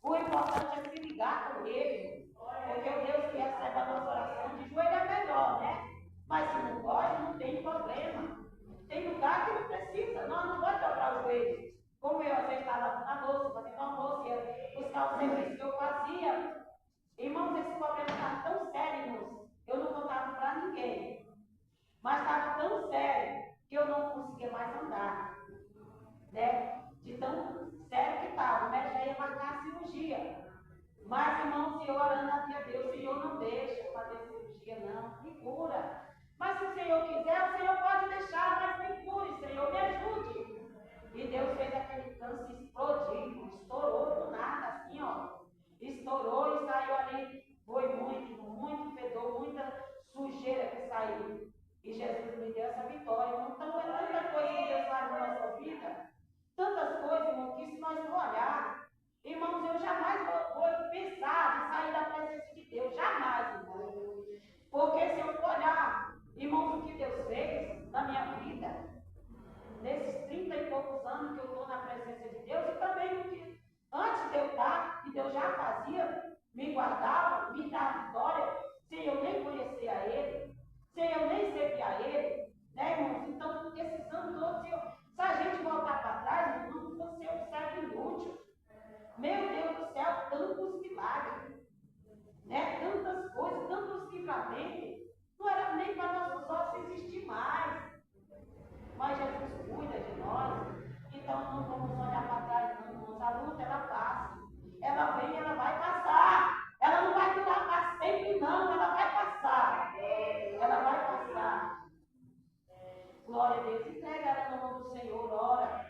O importante é se ligar com ele, porque o Deus que recebe a nossa oração de joelho é melhor, né? Mas se não pode, não tem problema. Tem lugar que não precisa, nós não pode dobrar os joelhos. Como eu, às vezes, estava na louça, fazendo almoço, ia buscar o serviço que eu fazia. Irmãos, esse problema estava tão sério, irmãos, eu não contava para ninguém. Mas estava tão sério que eu não conseguia mais andar, né? De tão sério que estava. O médico já ia marcar a cirurgia. Mas, irmãos, eu orando a Deus, Senhor, não deixa eu fazer cirurgia, não, me cura. Mas se o Senhor quiser, o Senhor pode deixar, mas me cure, Senhor, me ajude. E Deus fez aquele câncer explodir, estourou do nada, assim, ó. Estourou e saiu ali. Foi muito fedor, muita sujeira que saiu. E Jesus me deu essa vitória. Então, é tanta coisa que Deus faz na nossa vida. Tantas coisas, irmão, que se nós for olhar, irmãos, eu jamais vou pensar de sair da presença de Deus. Jamais, irmão. Porque se eu for olhar, irmãos, o que Deus fez na minha vida, nesses 30 e poucos anos que eu estou na presença de Deus, e também no que antes de eu estar, que Deus já fazia, me guardava, me dava vitória, sem eu nem conhecer a Ele, sem eu nem servir a Ele, né, irmãos? Então, esses anos todos, se a gente voltar para trás, não vou ser um servo inútil. Meu Deus do céu, tantos milagres, né? Tantas coisas, tantos livramentos, não era nem para nossos olhos existir mais. Mas Jesus cuida de nós, então não vamos olhar para trás, não, irmãos. A luta, ela passa. Ela vem, ela vai passar. Ela não vai durar para sempre, não. Ela vai passar. Ela vai passar. Glória a Deus. Entrega ela no nome do Senhor, ora.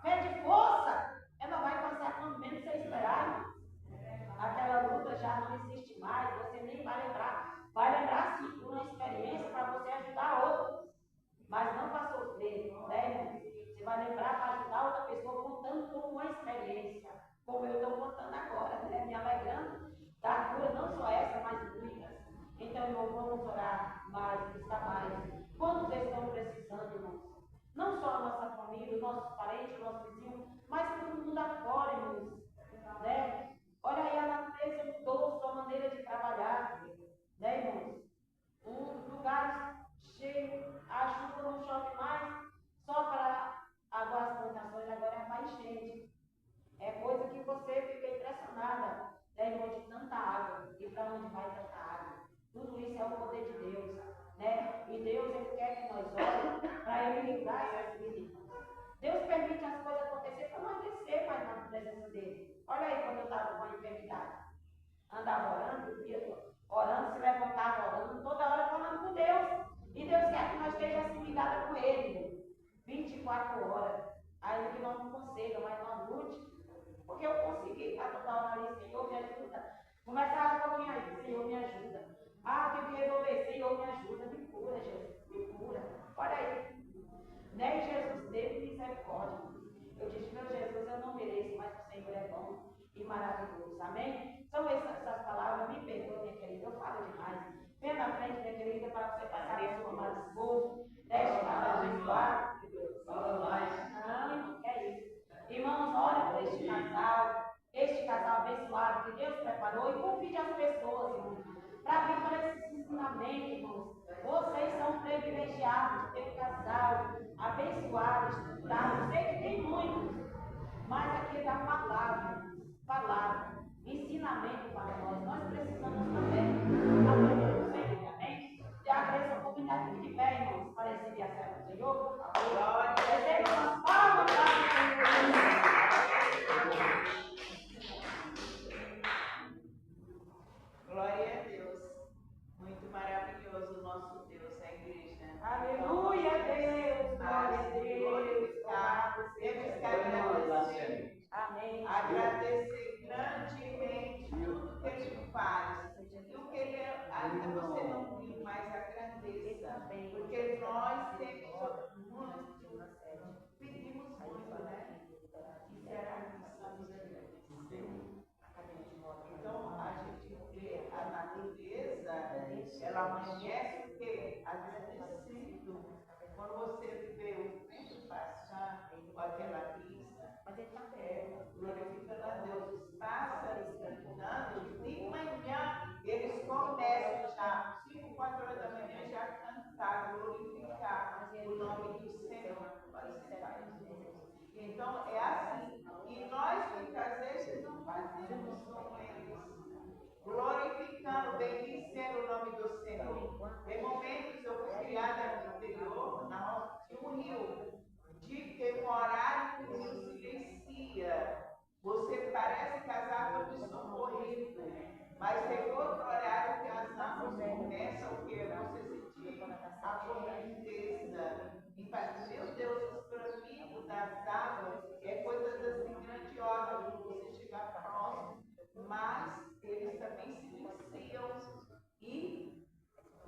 Pede força. Ela vai passar quando menos você esperar, irmão. Aquela luta já não existe mais. Você nem vai lembrar. Vai lembrar, sim, por uma experiência para você ajudar outros. Mas não para sofrer, né, irmão? Você vai lembrar para ajudar outra pessoa contando com uma experiência, como eu estou contando agora, né? Me alegrando da cura, não só essa, mas muitas. Então, irmão, vamos orar mais, buscar mais. Quantos estão precisando, irmãos? Não só a nossa família, os nossos parentes, os nossos vizinhos, mas todo mundo afora, irmãos. Né? Olha aí, a natureza mudou sua maneira de trabalhar, né, irmãos? Lugares cheios, a chuva não chove mais só para aguar as plantações, agora é para enchente. É coisa que você fica impressionada, né, irmão, de tanta água. E para onde vai tanta água? Tudo isso é o poder de Deus, né? E Deus, Ele quer que nós oremos para Ele livrar essas vidas. Deus permite as coisas acontecer para nós descer mais na presença dEle. Olha aí quando eu estava com a enfermidade. Andava orando, orando, se levantava orando, toda hora falando com Deus. E Deus quer que nós estejamos assim ligados com Ele, 24 horas. Ainda que nós não consiga, mas nós lute. Porque eu consegui estar toda hora ali, Senhor, me ajuda. Começava a pouquinho aí, Senhor, me ajuda. Ah, tem que resolver, Senhor, me ajuda, me cura, Jesus, me cura. Olha aí. Né? E Jesus teve misericórdia. Eu disse, meu Jesus, eu não mereço, mas o Senhor é bom e maravilhoso. Amém? São essas palavras, me perdoe, minha querida, eu falo demais. Venha na frente, minha querida, para você passar o seu amado esposo. Deixe para abençoar. Fala mais. Não, irmão, que é isso. Irmãos, olha por este casal abençoado que Deus preparou e convide as pessoas, irmãos, para vir para esse ensinamento, irmãos. Vocês são privilegiados de ter um casal abençoado, estruturado. Sei que tem muitos, mas aqui é da palavra, ensinamento para nós. Nós precisamos também aprender com o Senhor, amém? E agradeço a oportunidade de pé, irmãos, para receber a serva do Senhor, por favor. Receba uma palma para o Senhor. Glória a Deus. Muito maravilhoso o nosso Deus, a igreja. Aleluia, Deus. Glória a Deus. Temos que agradecer. Amém. Agradecer grandemente tudo que Ele faz. E o que Ele ainda você não viu mais a grandeza. Porque nós temos muito, pedimos muito, né? E será que estamos agradecidos? Então, a gente vê a natureza, ela amanhece o quê? Agradecido. Quando você vê o tempo passar com aquela brisa, glorificando a Deus. Então, é assim. E nós, muitas vezes, não fazemos como eles. Glorificando, bendizendo o nome do Senhor. Em momentos eu fui criada no interior, de um rio, de que um horário que o rio silencia. Você parece que as águas estão correndo, mas tem outro horário que as águas começam, que você sentir a correnteza. E faz, meu Deus, os bramidos das águas é coisas assim grandiosas, quando você chegar próximo, mas eles também silenciam e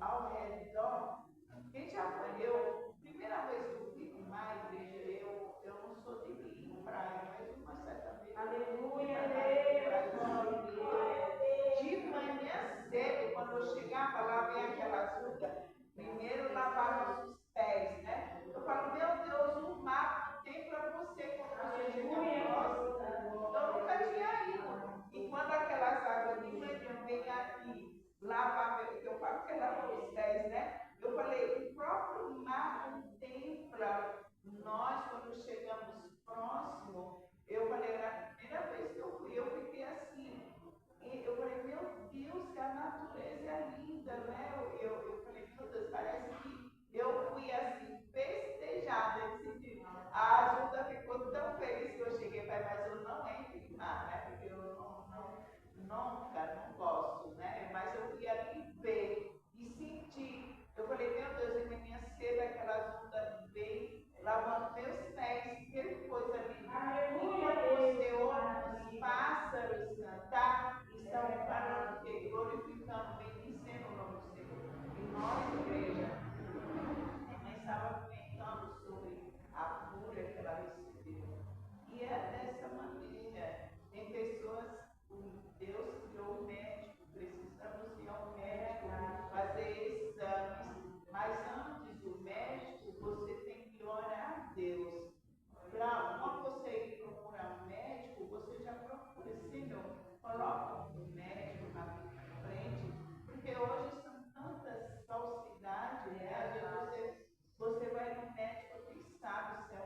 ao redor. Quem já foi? Eu, primeira vez que eu fui numa igreja, eu não sou de ir em praia, mas uma certa vez. Aleluia, de manhã cedo, quando eu chegava lá, vem aquela ajuda, primeiro lavava os pés, né? Eu falo, meu Deus, o mar tem para você quando você chega próximo. Eu nunca tinha ido. E quando aquelas águas de manhã vêm aqui, lavar, eu falo que lava os pés, né? Eu falei, o próprio mar contempla nós quando chegamos próximo. Eu falei, era a primeira vez que eu fui, eu fiquei assim. E eu falei, meu Deus, que a natureza é linda, né? Eu falei, meu Deus, parece que eu fui assim, festejada. A ajuda ficou tão feliz que eu cheguei para mas eu não entro em mar, né? Porque eu não gosto, né? Mas eu fui ali ver e sentir. Eu falei, meu Deus, em minha cedo aquelas ondas bem lavando meus pés, que coisa linda. E quando você ouve os pássaros cantar, estão falando que glorificando, bendizendo o nome do Senhor. E nós, igreja, nós estávamos comentando sobre a cura que ela recebeu. E é dessa maneira. Tem pessoas, Deus criou um médico, precisamos ir ao médico, fazer exames, mas antes do médico, você tem que orar a Deus. Quando você ir procurar um médico, você já procura, Senhor, coloca um médico na frente, porque hoje são tantas falsidades, né? Você vai no médico, quem sabe se é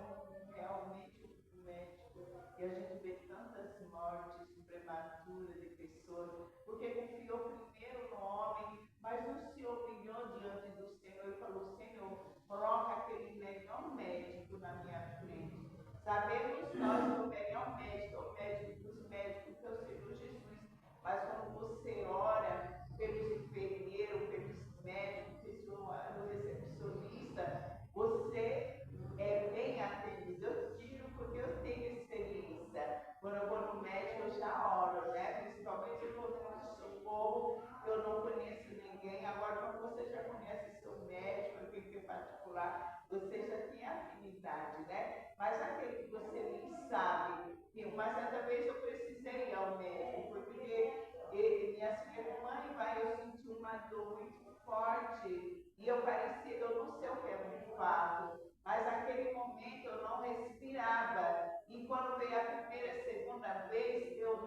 realmente um médico, e a gente vê tantas mortes prematuras de pessoas, porque confiou primeiro no homem, mas não se humilhou diante do Senhor e falou, Senhor, coloca aquele melhor médico na minha frente. Sabemos nós que o melhor médico é o médico dos médicos, que é o Senhor Jesus. Mas quando você ora pelos enfermeiros, pelos médicos, pelo recepcionista, você é bem atendido. Eu tiro porque eu tenho experiência. Quando eu vou no médico, eu já oro, né? Principalmente no pronto-socorro, eu não conheço ninguém. Agora, quando você já conhece seu médico, aquele particular, você já tem afinidade, né? Mas aquele que você nem sabe. Uma certa vez eu precisei ir ao médico, porque minha filha, mãe, vai, eu senti uma dor muito forte. E eu parecia, eu não sei o que é um infarto, mas naquele momento eu não respirava. E quando veio a primeira e segunda vez, eu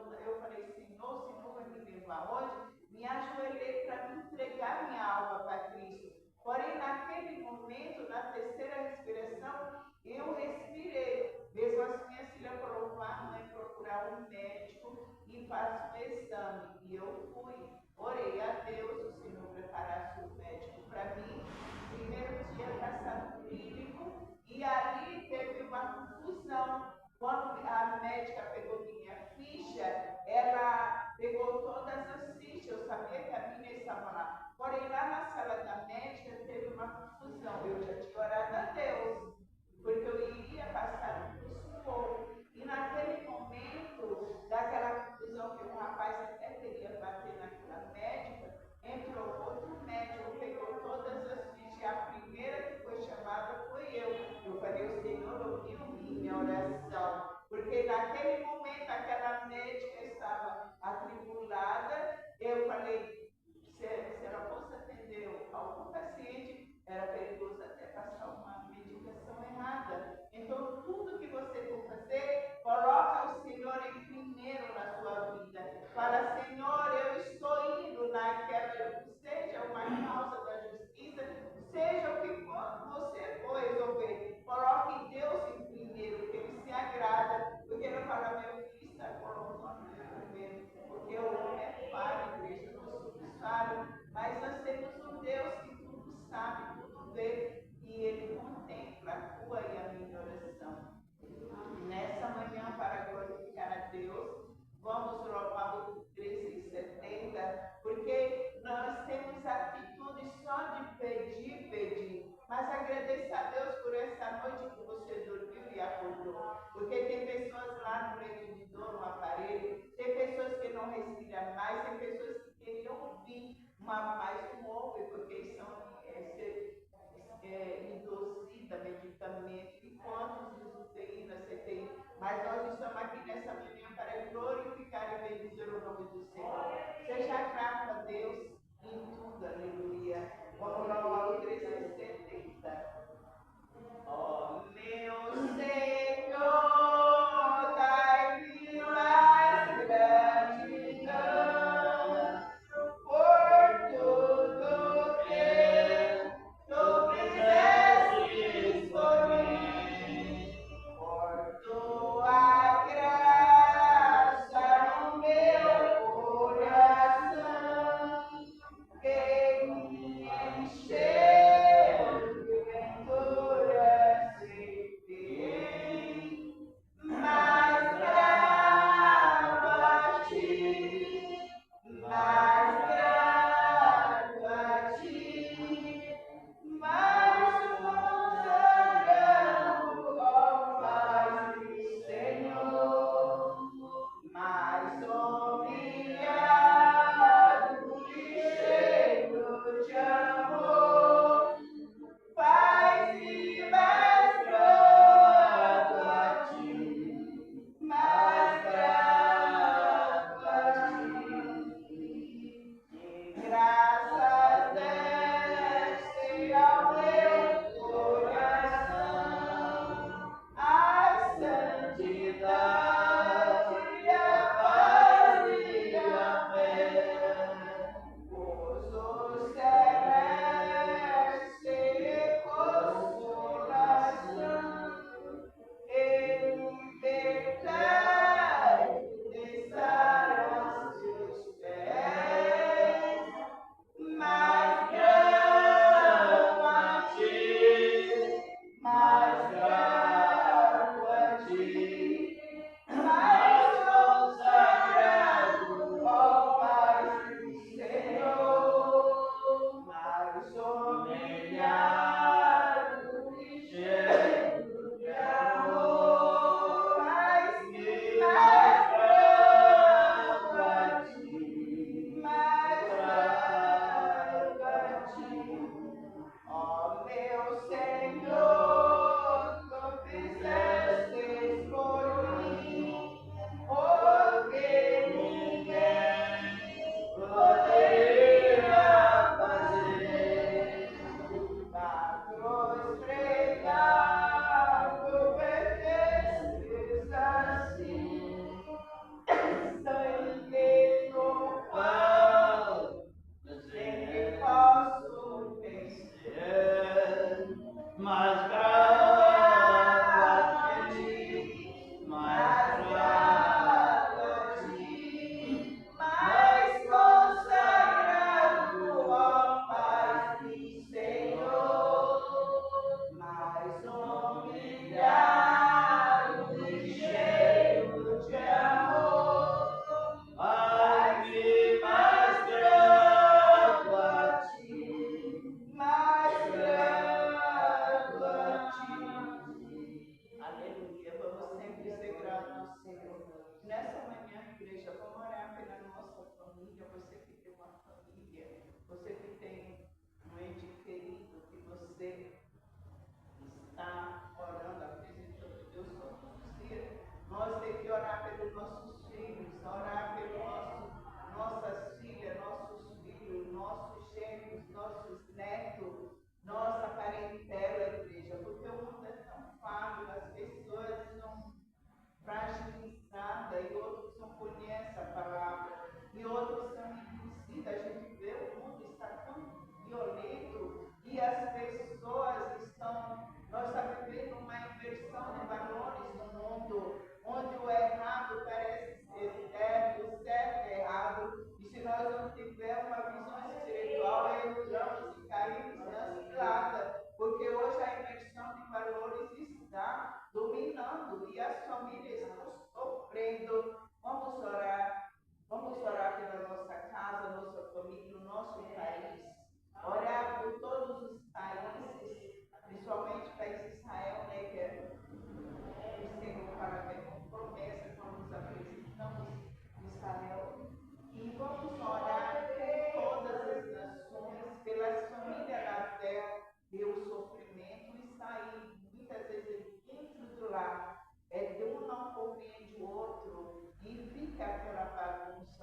falei, Senhor vai me levar hoje? Me ajoelhei para me entregar minha alma para Cristo. Porém, naquele momento, na terceira respiração, eu respirei. Mesmo assim, minha filha falou, vá, mãe, procurar um médico e faça um exame. E eu fui. Orei a Deus, o Senhor preparasse o médico para mim. Primeiro dia passado no clínico, e ali teve uma confusão. Quando a médica pegou minha ficha, ela pegou todas as fichas. Eu sabia que a minha estava lá. Porém, lá na sala da médica teve uma confusão. Eu já tinha orado a Deus, porque eu iria passar um sufoco. E naquele momento, daquela confusão que o rapaz até queria bater naquela médica, entrou outro médico, pegou todas as fichas. A primeira que foi chamada foi eu. Eu falei, o Senhor ouviu minha oração. Porque naquele momento, aquela médica estava atribulada. Eu falei, se ela fosse atender algum paciente, era perigoso até passar uma medicação errada. Então, tudo que você for fazer, coloca o Senhor em primeiro na sua vida. Fala, Senhor, eu estou indo naquela, seja uma causa da justiça, seja o que for, você for resolver. Coloque Deus em primeiro, que Ele se agrada aqui nessa manhã para glorificar e bendizer o nome do Senhor. Seja grato a Deus em tudo, aleluia. Vamos lá ao 370. Oh, meu Senhor, dai-me mais gratidão por tudo que tu fizeste por mim, por tua graça no meu coração.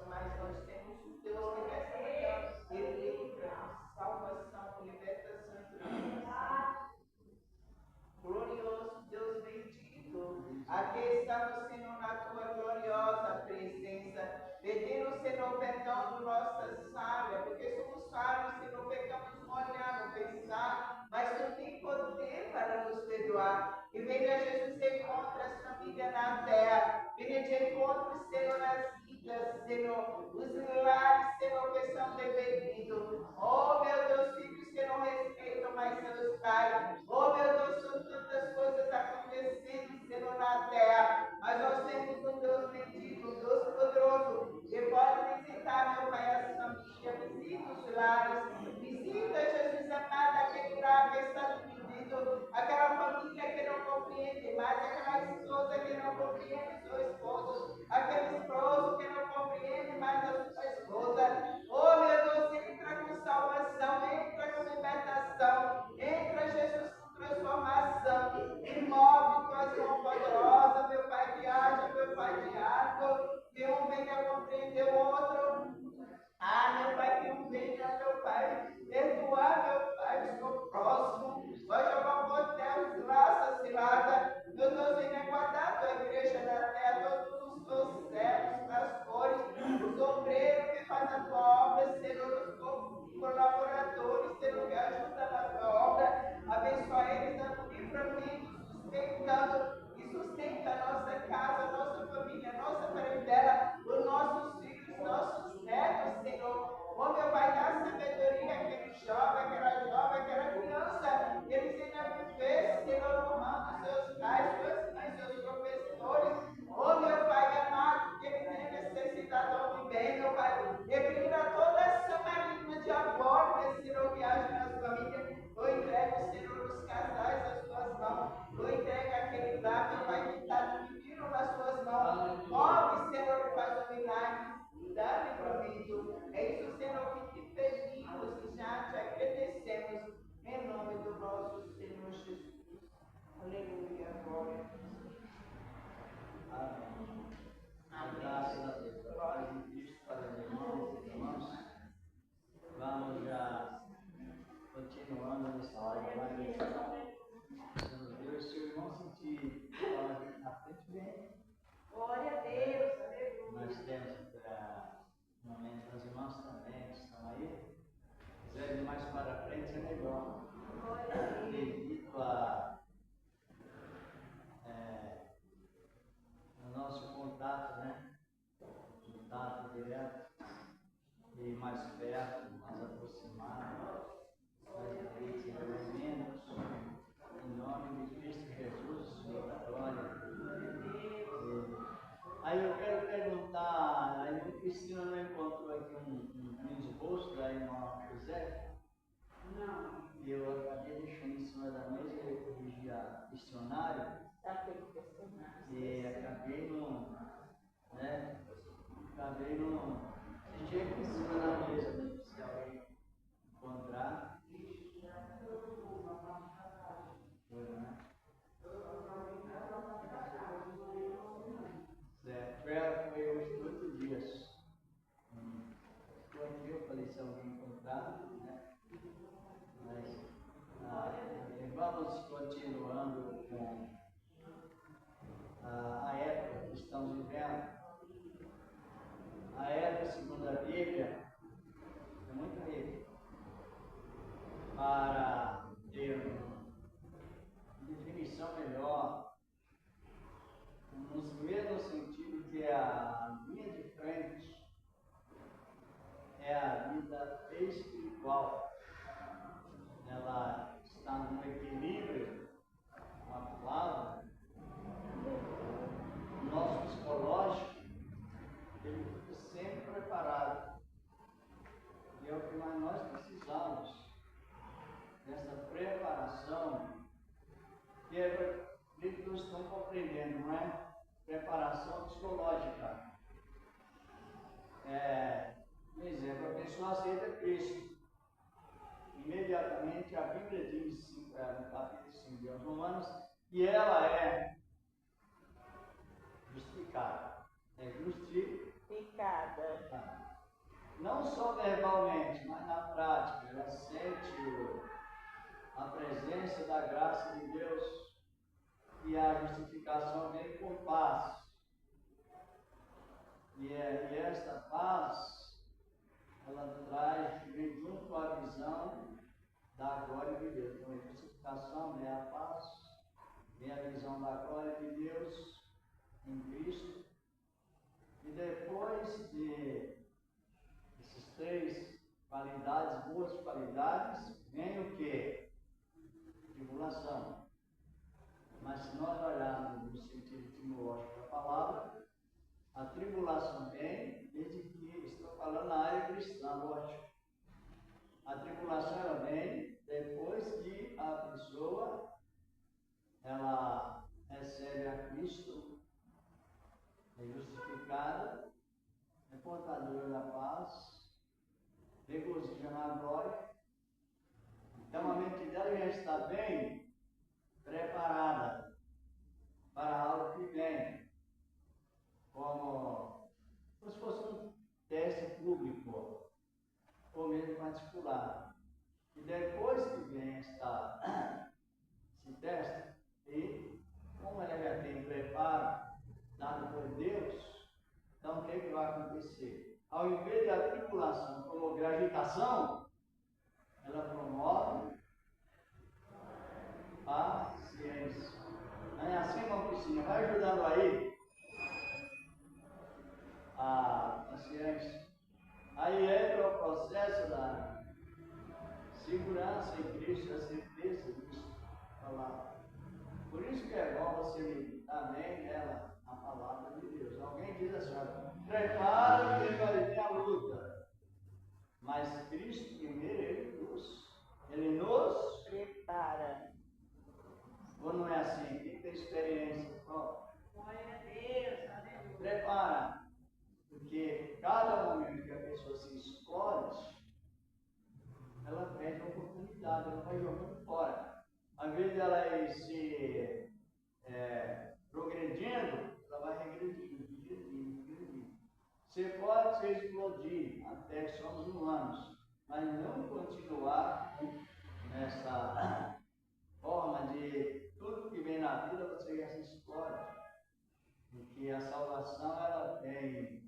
Mas nós temos um Deus que nessa manhã, Ele livra, salvação, libertação e transformação. Glorioso Deus bendito, aqui estamos, Senhor, na tua gloriosa presença, pedindo, Senhor, perdão por nossas falhas, porque somos falhos, Senhor, pecamos no olhar, no pensar, mas tu tem poder para nos perdoar. E venha, Jesus, encontre as famílias na terra, venha de encontro, Senhor, nas vidas, Senhor, os lares, Senhor, que são deprimidos. Oh, meu Deus, filhos que não respeitam mais seus pais. Oh, meu Deus, são tantas coisas acontecendo, Senhor, na terra. Mas nós temos um Deus bendito, um Deus poderoso, que pode visitar, meu Pai, as famílias, visita os lares, visita, Jesus amado, aquele lar que está dividido, aquela família que não compreende mais, aquela esposa que não compreende seu esposo, aquele esposo que não compreende mais a sua esposa. Oh, meu Deus, entra com salvação, entra com libertação, entra, Jesus, com transformação, e move tuas mãos poderosas, meu Pai de haja, meu Pai de água, que um venha compreender o outro. Ah, meu Pai, que um venha, meu Pai, perdoar, meu Pai, o seu próximo, vai jogar por terra os laços, cilada, meu Deus, venha guardar a tua igreja na terra, todos os teus servos, pastores, os obreiros que fazem a tua obra, Senhor, os colaboradores, Senhor, que ajudam na tua obra, abençoa eles, dando livramento, sustentando e sustenta a nossa casa, a nossa família, a nossa parentela, os nossos filhos, nossos netos, Senhor. Oh, meu Pai, dá sabedoria àquele jovem, aquela criança, que eles venham viver, Senhor, honrando seus pais, suas mães, seus professores. Oh, meu Pai amado, que ele tenha necessidade do bem, meu Pai. Reprima toda ação maligna diabólica, Senhor, que age nas famílias. Eu entrego, Senhor, os casais às tuas mãos. Eu entrego aquele lar, meu Pai, que está dividido nas tuas mãos. Move, Senhor, e faz o milagre. Dá livramento. É isso, Senhor, que te pedimos e já te agradecemos. Em nome do nosso Senhor Jesus. Aleluia, glória a Deus. Amém. Graças a Deus. Glória a Cristo para os irmãos. Vamos já continuando nessa hora. Senhor Deus, se o irmão sentir aqui na frente, vem. Glória a Deus, aleluia. Nós temos um momento das irmãs também que estão aí. Se quiserem ir mais para frente, é melhor. Glória a Deus. Devido a o nosso contato, né? Contato direto e mais perto, mais aproximado, mais menos, em nome de Cristo Jesus, Senhor da glória. Aí eu quero perguntar, a irmã Cristina não encontrou aqui um esboço da irmã José? Não. Eu acabei deixando em cima da mesa, eu corrigi a questionário. E acabei no. Deixei aqui em cima da mesa, né? Se alguém encontrar. Certo. Ela foi hoje 8 dias. Quando eu falei se alguém encontrar, né? Mas vamos continuando com a época que estamos vivendo. A época, segundo a Bíblia, é muito rica para ter uma definição melhor, no mesmo sentido que a linha de frente é a vida espiritual. Ela está no equilíbrio com a palavra. O nosso psicológico, ele fica sempre preparado. E é o que mais nós precisamos, dessa preparação, que é o que todos estão compreendendo, não é? Preparação psicológica. Por exemplo, a pessoa aceita Cristo. Imediatamente a Bíblia diz, no capítulo 5 de Romanos, que ela é justificada. É justificada. não só verbalmente, mas na prática, ela sente a presença da graça de Deus e a justificação vem com paz. E esta paz, ela vem junto com a visão da glória de Deus. Então, a justificação é a paz, vem a visão da glória de Deus em Cristo. E depois de essas três qualidades, boas qualidades, vem o quê? Tribulação. Mas se nós olharmos no sentido etimológico da palavra, a tribulação vem desde que, estou falando na área cristã, lógico. A tribulação ela vem depois que a pessoa ela recebe a Cristo, é justificada, é portadora da paz, regozija na glória. Então a mente dela já está bem preparada para algo que vem, como se fosse um teste público ou mesmo particular. E depois que vem esse teste, e como ela já tem preparo dado por Deus, então o que vai acontecer? Ao invés da tribulação promover a agitação, ela promove a ciência. Não é assim, irmão Cristina? Vai ajudando aí a ciência. Aí entra o processo da segurança em Cristo, a certeza disso. Por isso que é bom você meditar bem nela, a palavra de Deus. Alguém diz assim, prepara que vai vir a luta. Mas Cristo primeiro, Ele nos prepara. Ou não é assim? Quem tem experiência própria? Glória a Deus, aleluia. Prepara. Porque cada momento que a pessoa se escolhe, ela perde a oportunidade, ela vai jogando fora. Ao invés de ela ir se progredindo, ela vai regredindo. Você pode se explodir até que somos humanos, mas não continuar nessa forma de tudo que vem na vida você já se explode. Porque a salvação ela tem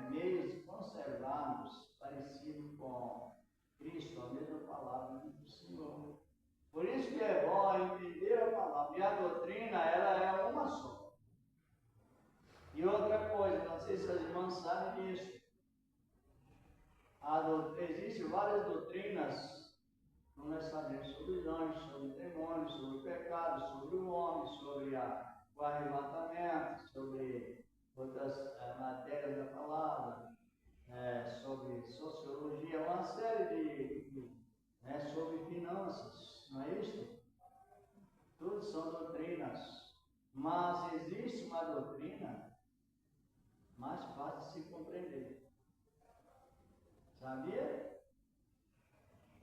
meios de conservarmos parecido com Cristo, a mesma palavra do Senhor. Por isso que é bom entender a palavra. E a doutrina, ela é uma só. E outra coisa, não sei se as irmãs sabem disso. Existem várias doutrinas, como nós sabemos, sobre os anjos, sobre os demônios, sobre o pecado, sobre o homem, sobre o arrebatamento, sobre outras matérias da palavra, sobre sociologia, uma série sobre finanças, não é isso? Tudo são doutrinas, mas existe uma doutrina mais fácil de se compreender. Sabia?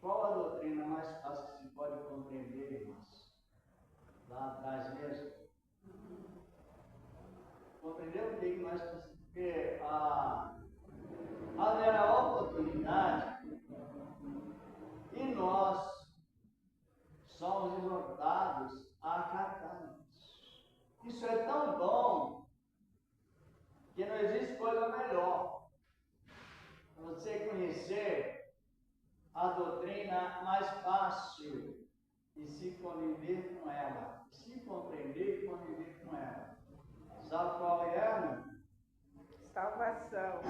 Qual a doutrina mais fácil que se pode compreender, irmãos? Lá atrás mesmo. Compreendeu o que mais fácil? Porque haverá oportunidade e nós somos exortados a acatarmos. Isso é tão bom que não existe coisa melhor. Você conhecer a doutrina mais fácil e se conviver com ela, se compreender e conviver com ela. Sabe qual é, irmão? Salvação.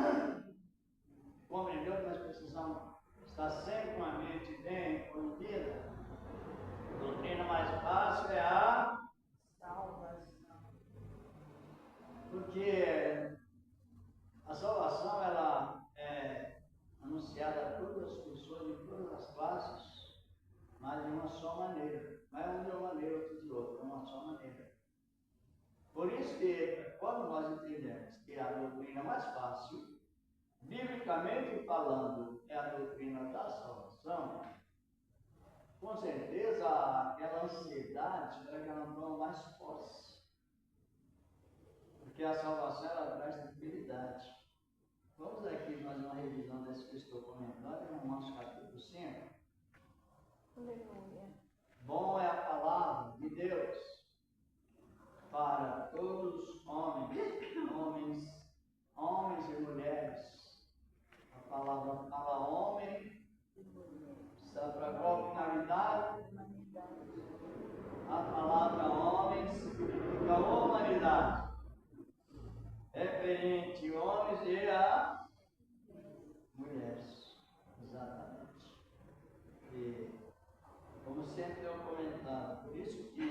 Compreendeu que nós precisamos estar sempre com a mente bem conduzida? A doutrina mais fácil é a Salvação. Porque a salvação ela é anunciada a todas as pessoas de todas as classes, mas de uma só maneira. Não é um de uma maneira, outro de outra, é uma só maneira. Por isso que, quando nós entendemos que a doutrina mais fácil, biblicamente falando, é a doutrina da salvação, com certeza aquela ansiedade já não toma mais força. Porque a salvação ela traz tranquilidade. Vamos aqui fazer uma revisão. que eu estou comentando é Romanos capítulo 5. Aleluia. Bom é a palavra de Deus para todos os homens e mulheres. A palavra fala homem, sabe para qual finalidade? A palavra homem significa humanidade, referente homens e a mulheres. Exatamente. E, como sempre eu comentando, por isso que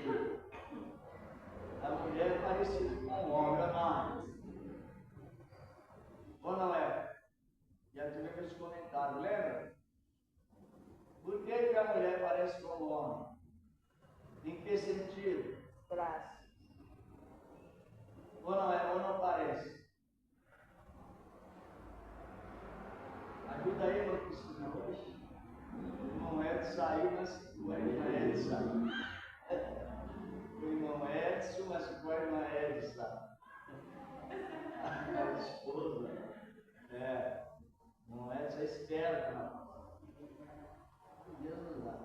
a mulher é parecida com o homem, ou não? Ou não é? Já tivemos esse comentário, lembra? Por que a mulher parece com o homem? Em que sentido? Braço. Ou não é? Ou não parece? Ajuda aí, meu piscina hoje. O irmão Edson saiu, mas o irmã Edson saiu. O irmão Edson, mas o irmã Edson. A esposa. O irmão Edson é esperto, rapaz. Deus nos dá.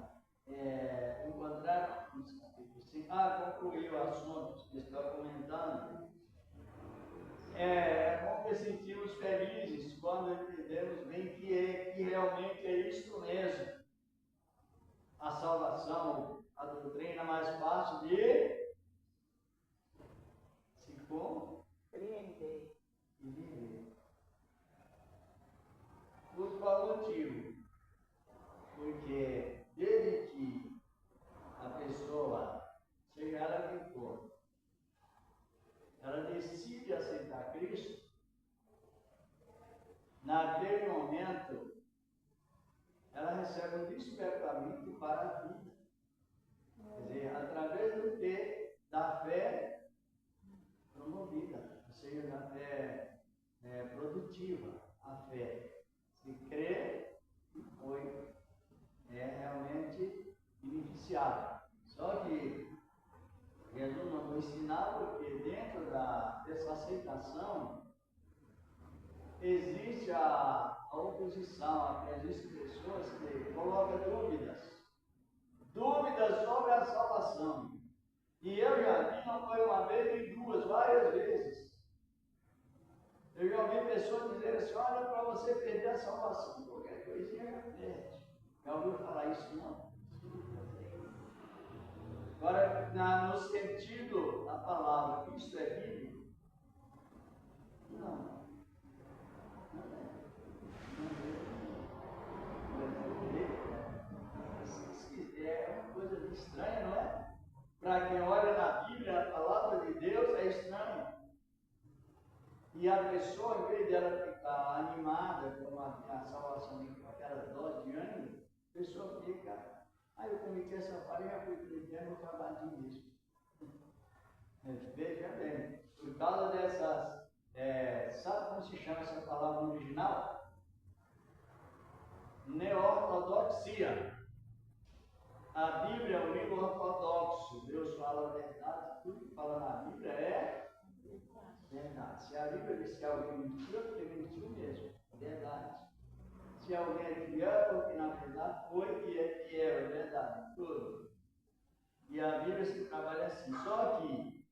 Encontrar nos capítulos 5. Concluiu o assunto que está comentando. É bom que sentimos felizes quando entendemos bem que realmente é isto mesmo. A salvação, a doutrina mais fácil de se compreender e viver. Por qual motivo? Porque desde que a pessoa, seja ela quem for, ela decide aceitar Cristo, naquele momento ela recebe um despertamento para a vida. Quer dizer, através do que? Da fé promovida, ou seja, da fé produtiva, a fé. Se crê, foi realmente beneficiado. Só que Jesus não nos ensinava que dentro dessa aceitação existe a oposição, existem pessoas que colocam dúvidas sobre a salvação. E eu já vi, não foi uma vez, nem duas, várias vezes. Eu já ouvi pessoas dizerem assim: olha, para você perder a salvação, qualquer coisinha já perde. Já ouviu falar isso? Não. Agora, no sentido da palavra, isto é bíblico? Não. É uma coisa estranha, não é? Para quem olha na Bíblia, a palavra de Deus é estranha. E a pessoa, em vez dela ficar animada com a salvação com aquela dose de ânimo, a pessoa fica: eu cometi essa falha e já fui para o inferno, vou acabar de mesmo. Veja bem, por causa dessas, sabe como se chama essa palavra no original? Neortodoxia. A Bíblia é um livro ortodoxo. Deus fala a verdade, tudo que fala na Bíblia é verdade. Se a Bíblia diz que alguém mentiu, é porque mentiu mesmo. Verdade. Se alguém é fiel, porque na verdade foi e é fiel, é verdade. Tudo. E a Bíblia se trabalha assim. Só que,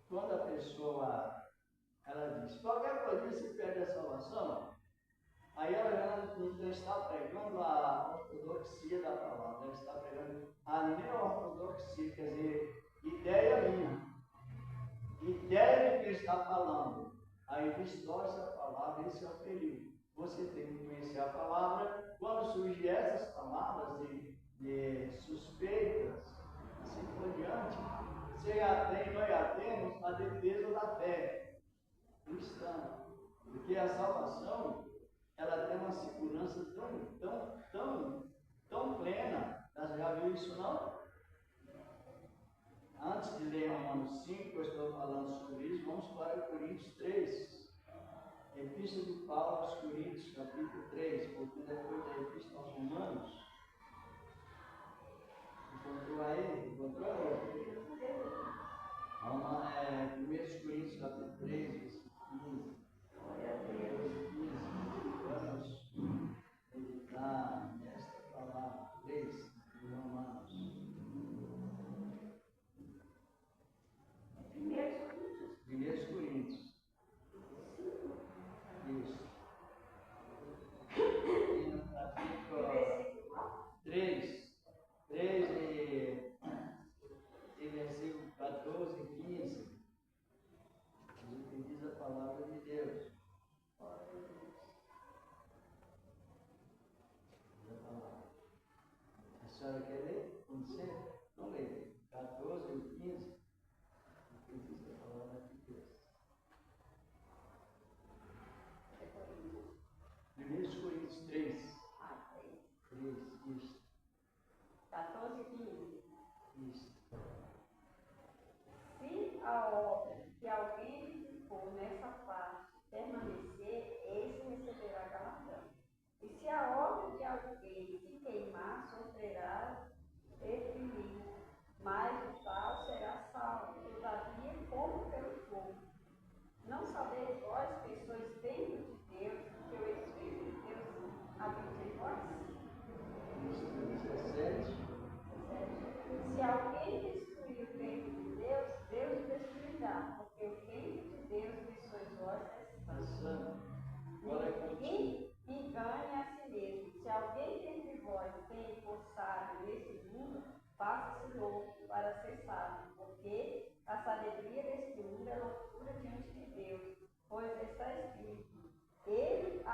quando a pessoa ela diz: qualquer coisa se perde a salvação, aí ela já não está pregando a ortodoxia da palavra, ela está pregando a neo-ortodoxia, quer dizer, ideia minha, ideia de quem está falando. Aí distorce a palavra, esse é o perigo. Você tem que conhecer a palavra. Quando surgem essas palavras de suspeitas, assim por diante, você já tem, nós já temos a defesa da fé cristã, porque a salvação ela tem uma segurança tão plena. Você já viu isso, não? Antes de ler Romanos 5, eu estou falando sobre isso, vamos para Coríntios 3. Epístola de Paulo aos Coríntios, capítulo 3, porque depois da Epístola aos Romanos, encontrou aí? Encontrou aí? 1 Coríntios, capítulo 3, versículo 15. 15. Vamos.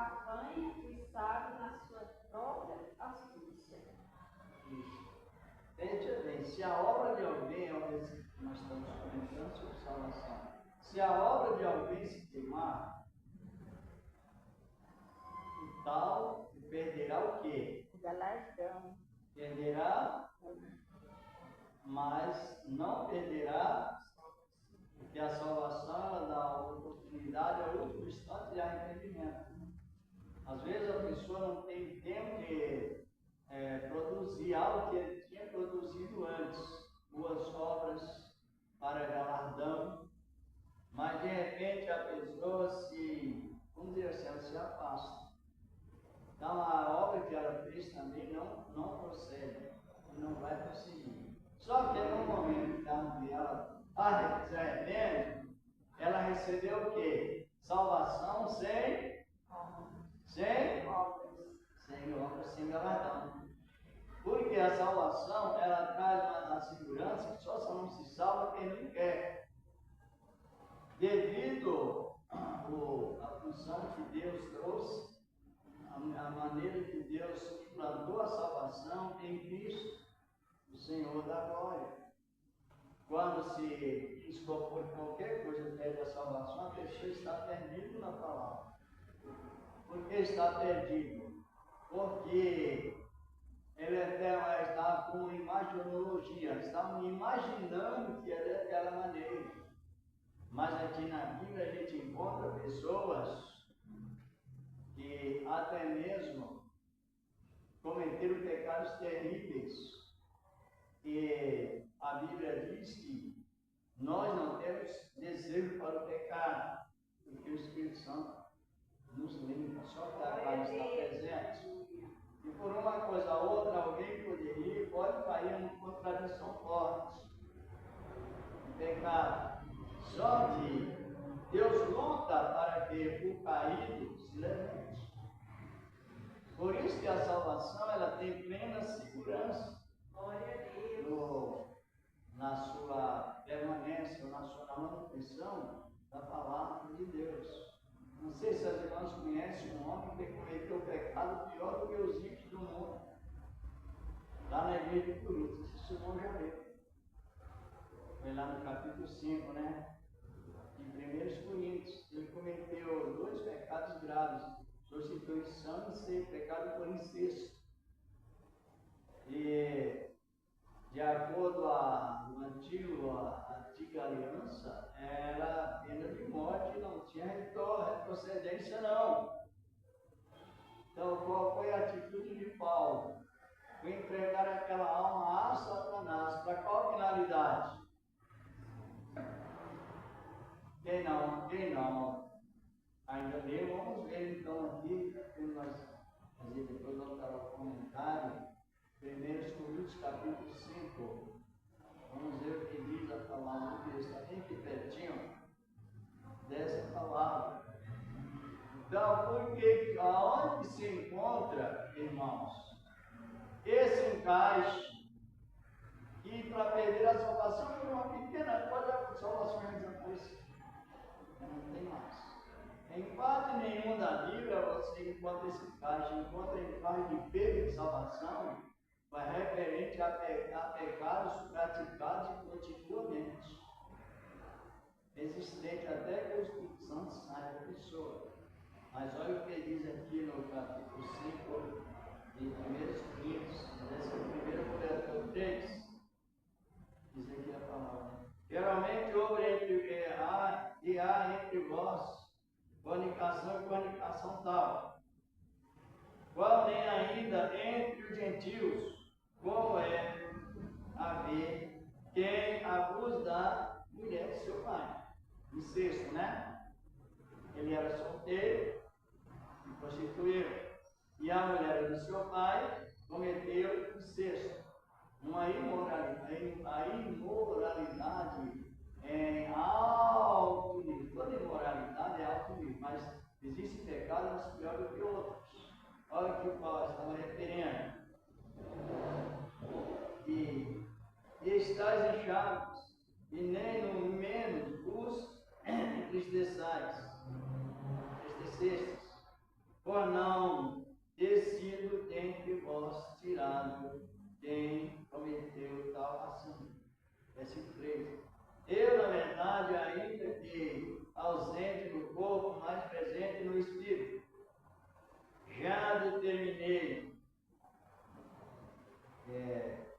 apanha e sabe na sua própria astúcia. Isso. Veja bem, se a obra de alguém, é o que nós estamos comentando sobre salvação, se a obra de alguém se queimar, o tal perderá o quê? O galardão. Perderá, mas não perderá, porque a salvação ela dá a oportunidade ao último instante de arrependimento. Às vezes a pessoa não tem tempo de produzir algo que ele tinha produzido antes, boas obras para galardão, mas de repente a pessoa vamos dizer assim, ela se afasta. Então a obra que ela fez também não procede, não vai prosseguir. Só que no momento que ela se arrepende, ela recebeu o quê? Salvação sem obras, sem galardão. Porque a salvação, ela traz uma segurança que só não se salva quem não quer. Devido à função que Deus trouxe, a maneira que Deus implantou a salvação em Cristo, o Senhor da glória. Quando se escopou qualquer coisa perde a salvação, a pessoa está perdida na palavra. Por que está perdido? Porque ela está com imaginologia, está imaginando que é daquela maneira. Mas aqui na Bíblia a gente encontra pessoas que até mesmo cometeram pecados terríveis. E a Bíblia diz que nós não temos desejo para o pecado, porque o Espírito Santo nos limpa, só que a carne está presente. E por uma coisa ou outra, alguém pode cair em contradição forte. O pecado. Só que Deus luta para que o caído se levante. Por isso que a salvação ela tem plena segurança. Glória a Deus. Na sua permanência, na sua manutenção da palavra de Deus. Não sei se as irmãs conhecem um homem que cometeu o pecado pior do que os ímpios do mundo. Lá na igreja de Coríntios, esse irmão já leu. Foi lá no capítulo 5, né? Em 1 Coríntios, ele cometeu 2 pecados graves: prostituição e pecado por incesto. E, de acordo com a antiga aliança, era pena de morte, não tinha retrocedência não. Então, qual foi a atitude de Paulo? Foi entregar aquela alma a Satanás. Para qual finalidade? Quem não? Ainda bem, vamos ver então aqui, depois vamos dar o comentário. 1 Coríntios capítulo 5. Vamos ver o que diz a palavra de Deus. Está bem aqui pertinho dessa palavra. Então, porque aonde se encontra, irmãos, esse encaixe, e para perder a salvação por uma pequena coisa, a salvação já desapareceu. Não tem mais. Em parte nenhum da Bíblia você encontra esse encaixe, encontra encaixe de perda de salvação, mas referente a pecados praticados continuamente, existente até que o Espírito Santo saia da pessoa. Mas olha o que diz aqui no capítulo 5 de 1 Coríntios, desse primeiro versículo 3, diz aqui a palavra: geralmente há entre vós fornicação e fornicação tal, qual nem ainda entre os gentios, como é haver quem abusa da mulher de seu pai. Incesto, né? Ele era solteiro e prostituiu, e a mulher do seu pai cometeu incesto. Uma imoralidade em alto nível. Toda imoralidade é alto nível, mas existem pecados piores do que outros. Olha o que o Paulo estava referindo. E estáis inchados, e nem no menos os entristecestes. por não ter sido dentre vós tirado quem cometeu tal ação. Versículo 3. Eu, na verdade, ainda que ausente no corpo, mas presente no espírito, já determinei,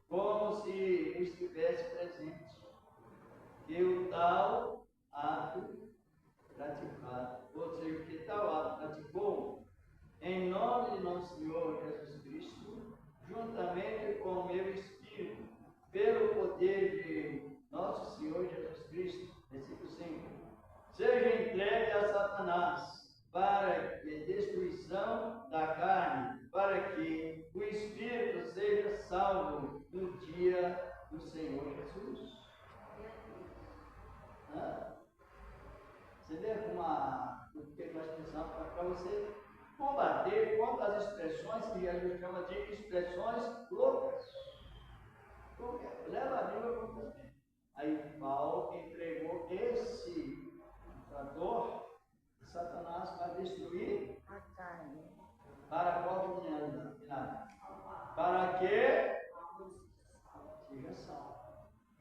como se estivesse presente, que o tal ato praticado, ou seja, que tal ato praticou, em nome de nosso Senhor Jesus Cristo, juntamente com o meu espírito, pelo poder de nosso Senhor Jesus Cristo, versículo 5, seja entregue a Satanás, para que destruição da carne, para que o espírito seja salvo no dia do Senhor Jesus. Você vê o que nós precisamos para você combater contra as expressões que a gente chama de expressões loucas. Leva a língua para você. Aí Paulo entregou esse trator de Satanás para destruir A carne. para qual finalidade? Para que seja salvo.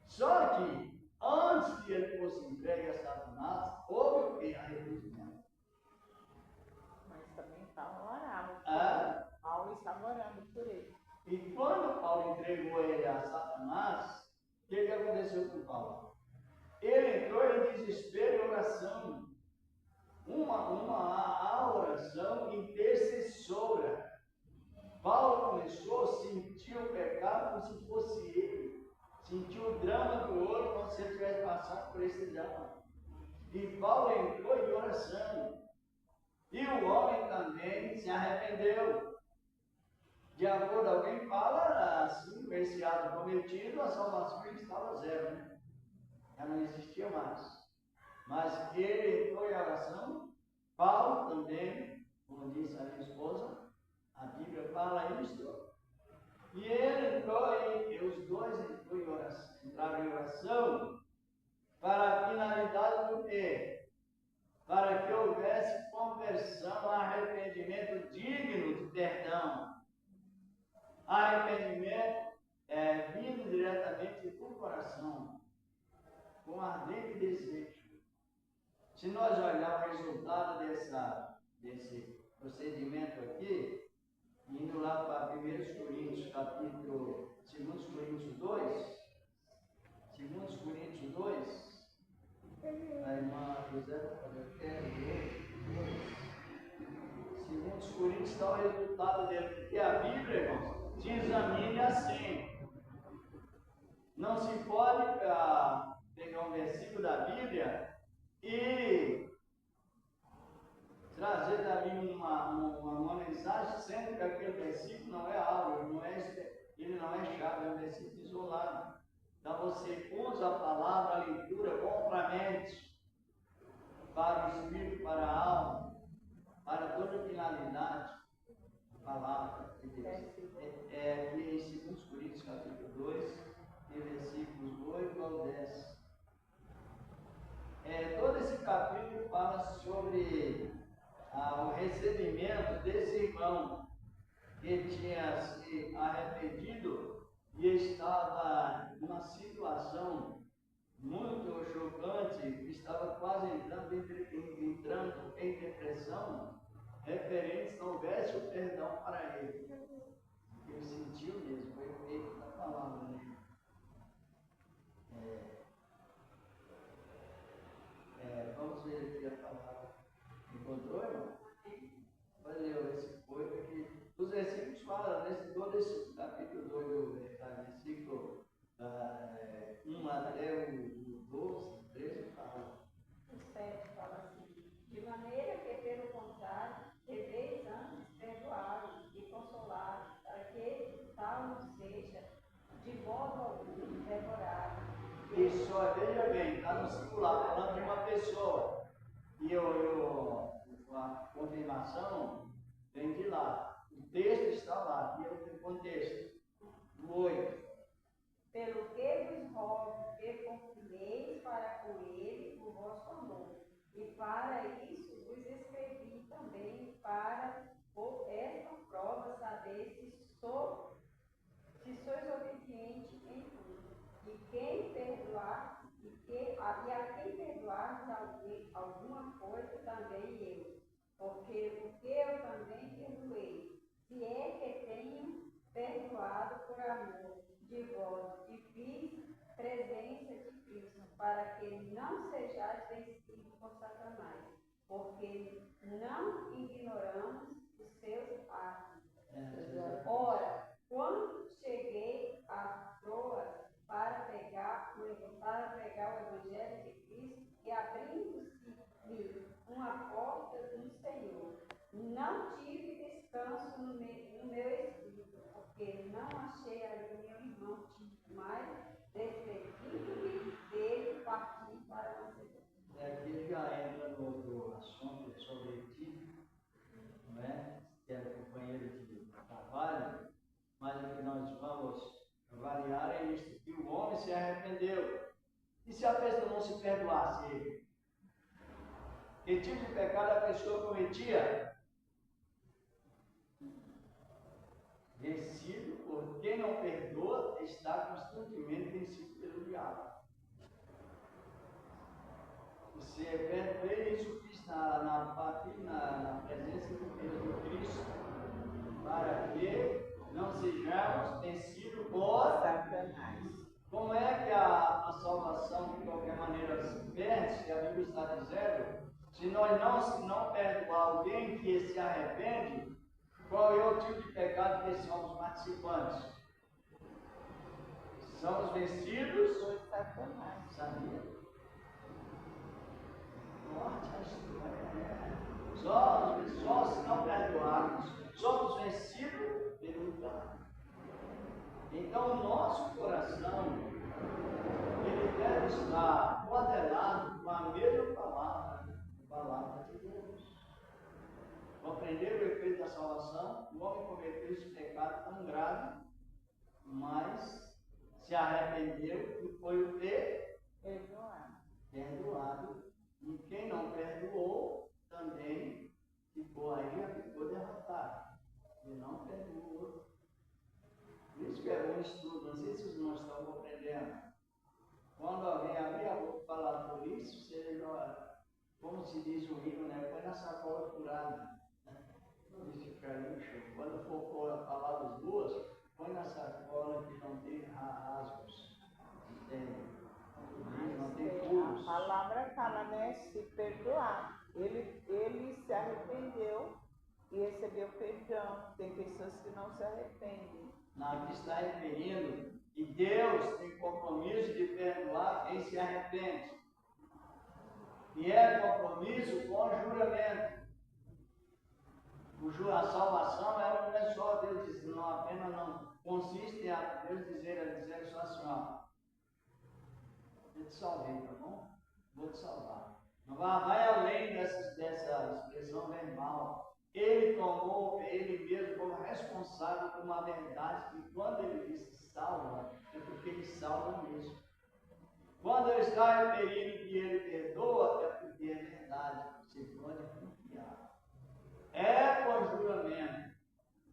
Só que antes que ele fosse entregue a Satanás, houve o que? Arrependimento. Mas também Paulo orava. Paulo estava orando por ele. E quando Paulo entregou ele a Satanás, o que aconteceu com Paulo? Ele entrou em desespero e oração. Uma oração intercessora. Paulo começou a sentir o pecado como se fosse ele. Sentiu o drama do outro como se ele tivesse passado por esse drama. E Paulo entrou em oração. E o homem também se arrependeu. De acordo, alguém fala assim, esse ato cometido, a salvação já estava zero, né? Já não existia mais. Mas ele entrou em oração. Paulo também, como disse a minha esposa, a Bíblia fala isso. E ele os dois entraram em oração para a finalidade do quê? Para que houvesse conversão, arrependimento digno de perdão. Arrependimento vindo diretamente do coração, com ardente desejo. Se nós olharmos o resultado desse procedimento aqui, indo lá para 1 Coríntios, capítulo 2 Coríntios 2, 2 Coríntios 2, a irmã José, eu quero ler, 2 Coríntios está o resultado dele, porque a Bíblia, irmãos, se examine assim. Não se pode pegar um versículo da Bíblia e trazer dali uma mensagem, sendo que aquele versículo não é algo, ele não é chave, é um versículo isolado. Então você usa a palavra, a leitura compramente para o espírito, para a alma, para toda finalidade, a palavra de Deus. Aqui em 2 Coríntios capítulo 2, versículos 8 ao 10. Todo esse capítulo fala sobre o recebimento desse irmão que tinha se arrependido e estava numa situação muito chocante, estava quase entrando em depressão, referente não houvesse o perdão para ele. Ele sentiu mesmo, foi o que está falando, né? Vamos ver aqui a palavra. Encontrou, irmão? Valeu, esse foi porque os versículos falam, todo esse capítulo 2, versículo 1 até o 12, 13 fala. O 7 fala assim: de maneira que, pelo contrário, deveis antes perdoar e consolar, para que tal não seja de modo algum devorado. E só, veja bem, está no singular, falando de uma pessoa. E a confirmação vem de lá. O texto está lá, e eu tenho contexto. O 8. Pelo que vos rogo que confirmeis para com ele o vosso amor. E para isso vos escrevi também para perdoado por amor de vós, e fiz presença de Cristo, para que não sejais vencidos por Satanás, porque não ignoramos os seus atos. Ora, quando cheguei a Troas para pregar o Evangelho de Cristo, e abrindo-se-me uma porta do Senhor, não tive descanso no meu espírito, porque não achei ali meu irmão Tito, mas despedindo-me dele, parti para Macedônia. Aqui já entra no assunto sobre Tito, não é? Que era companheiro de trabalho, mas o que nós vamos avaliar é isto, que o homem se arrependeu. E se a pessoa não se perdoasse ele? Que tipo de pecado a pessoa cometia? Vencido por quem não perdoa, está constantemente vencido pelo diabo. Você perdoe isso, fiz na presença de Deus, do Cristo, para que não sejamos vencidos por Satanás. Como é que a salvação, de qualquer maneira, se perde, se a Bíblia está dizendo? Se nós não perdoar alguém que se arrepende, qual é o tipo de pecado que somos participantes? Somos vencidos por Satanás. Sabia? Forte a história. Só se não perdoarmos, somos vencidos pelo diabo. Então, o nosso coração, ele deve estar modelado com a mesma palavra de Deus. Compreender o efeito da salvação, o homem cometeu esse pecado tão grave, mas se arrependeu e foi o quê? Perdoado. E quem não perdoou, também ficou derrotado. E não perdoou. Por isso que é bom estudo, não sei se os irmãos estão compreendendo. Quando alguém abrir a boca para falar por isso, você já, como se diz o hino, né? Põe na sacola curada. Quando for palavras boas, põe na sacola que não tem rasgos. Não tem furos. A palavra fala, né? Se perdoar. Ele se arrependeu e recebeu perdão. Tem pessoas que não se arrependem. Aqui está referindo que Deus tem compromisso de perdoar quem se arrepende. E é compromisso com juramento. A salvação não é só Deus dizer, não apenas não consiste em Deus dizer só assim, ó, eu te salvei, tá bom? Vou te salvar. Não vai além dessa expressão verbal. Ele tomou ele mesmo como responsável por uma verdade que quando ele diz salva, é porque ele salva mesmo. Quando ele está referindo que ele perdoa, é porque é verdade. Você pode confiar. É com juramento.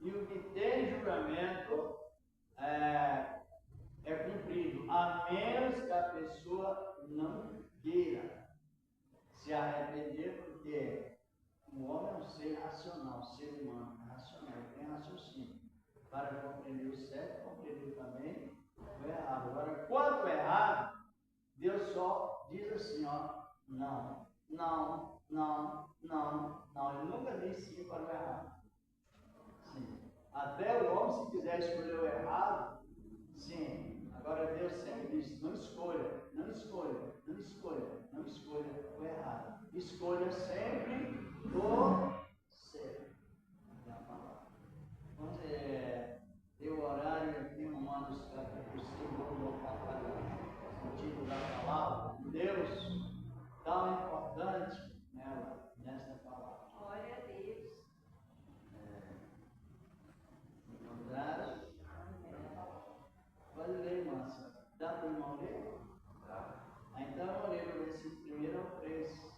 E o que tem juramento é cumprido, a menos que a pessoa não queira se arrepender, porque o homem é um ser racional, um ser humano, racional, ele tem raciocínio. Para compreender o certo, compreender também o errado. Agora, quanto errado, Deus só diz assim, ó, não. Ele nunca diz sim para o errado. Sim. Até o homem, se quiser escolher o errado, sim. Agora Deus sempre diz, não escolha o errado. Escolha sempre o certo. Vamos ter o horário aqui, um manuscrito possível, vou colocar para o título da palavra. Deus, tão importante nesta palavra. Glória a Deus. Encontraram? Pode ler, Márcia. Dá para o irmão ler? Então eu vou ler o versículo 1 ao 3.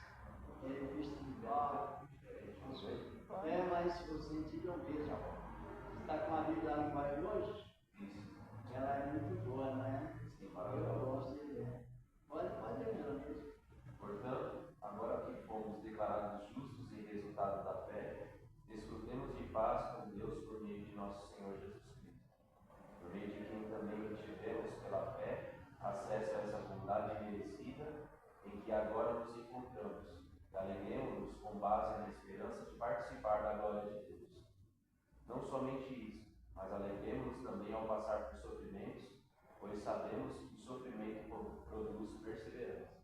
Ele visto de igual. Mas o sentido é o mesmo. Você está com a Bíblia lá no bairro hoje? Ela é muito boa, né? Eu gosto de ler. Pode ler mesmo. Portanto, agora que fomos declarados justos em resultado da fé, desfrutemos de paz com Deus por meio de nosso Senhor Jesus Cristo. a glória de Deus. Não somente isso, mas alegremos-nos também ao passar por sofrimentos, pois sabemos que o sofrimento produz perseverança.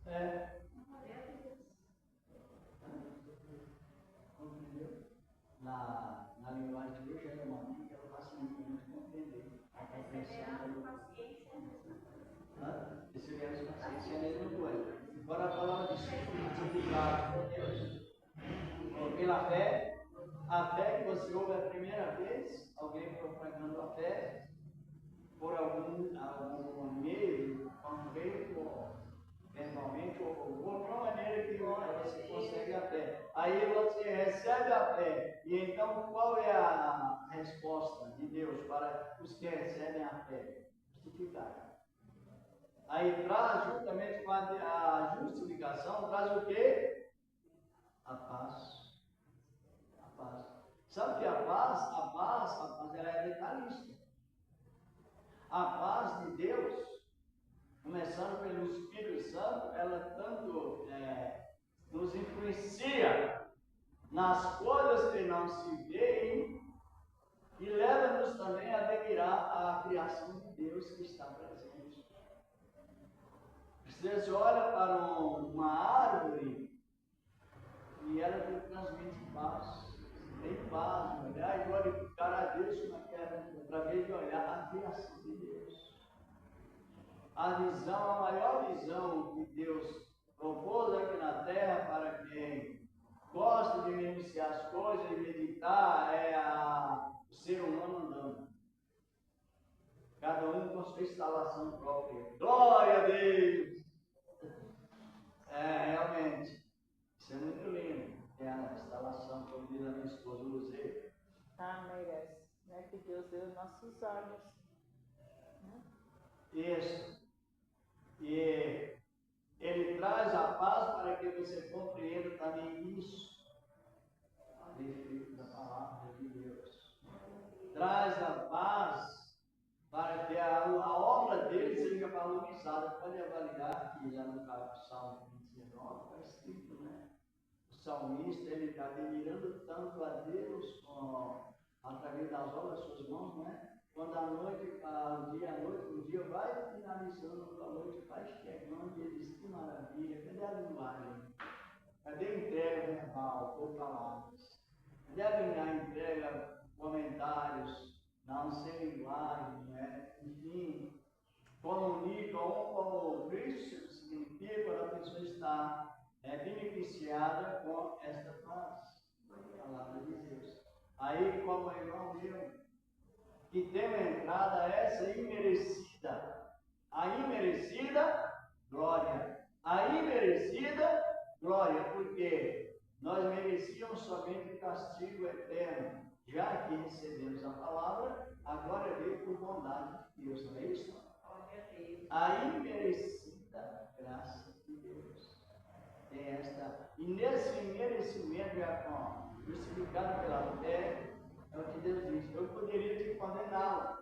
Na linguagem de hoje, é uma que ela facilmente compreender. Perseverando, paciência. Perseverando, paciência é a mesma coisa. Agora a palavra de santificado por Deus. Pela fé, a fé que você ouve a primeira vez, alguém propagando a fé, por algum meio, concreto, eventualmente, ou de alguma maneira que você consegue a fé. Aí você recebe a fé. E então qual é a resposta de Deus para os que recebem a fé? Justificar. Aí traz, juntamente com a justificação, traz o quê? A paz. A paz. Sabe que a paz ela é detalhista. A paz de Deus, começando pelo Espírito Santo, ela tanto nos influencia nas coisas que não se veem e leva-nos também a admirar a criação de Deus que está presente. Você olha para uma árvore e ela te transmite paz. Tem paz, olhar e glorificar a Deus através de olhar a criação de Deus. A maior visão que Deus propôs aqui na terra para quem gosta de vivenciar as coisas e meditar é o ser humano andando. Cada um com sua instalação própria. Glória a Deus! Realmente, isso é muito lindo. É a instalação que eu vi da minha esposa Luzê. Merece. Né? Que Deus deu os nossos olhos. Né? Isso. E ele traz a paz para que você compreenda também isso. A respeito da palavra de Deus. Traz a paz para que a obra dele seja valorizada. Pode avaliar aqui já no Salmo 29, está escrito, né? O salmista, ele está admirando tanto a Deus através das obras das suas mãos, né? Quando a noite, um dia vai finalizando, a noite vai chegando e ele diz, que maravilha, cadê a linguagem? Cadê a entrega verbal, por palavras? Cadê a entrega, comentários, não sem linguagem, né? Enfim, comunicam um com o outro. Isso significa quando a pessoa está beneficiada com esta paz, a palavra de Deus. Aí, como o irmão meu, que tem uma entrada essa imerecida. A imerecida, glória. A imerecida, glória, porque nós merecíamos somente castigo eterno. Já que recebemos a palavra, a glória veio por bondade de Deus, não é isso? A imerecida graça de Deus. Tem esta, e nesse merecimento justificado pela fé, é o que Deus diz. Eu poderia te condená-lo,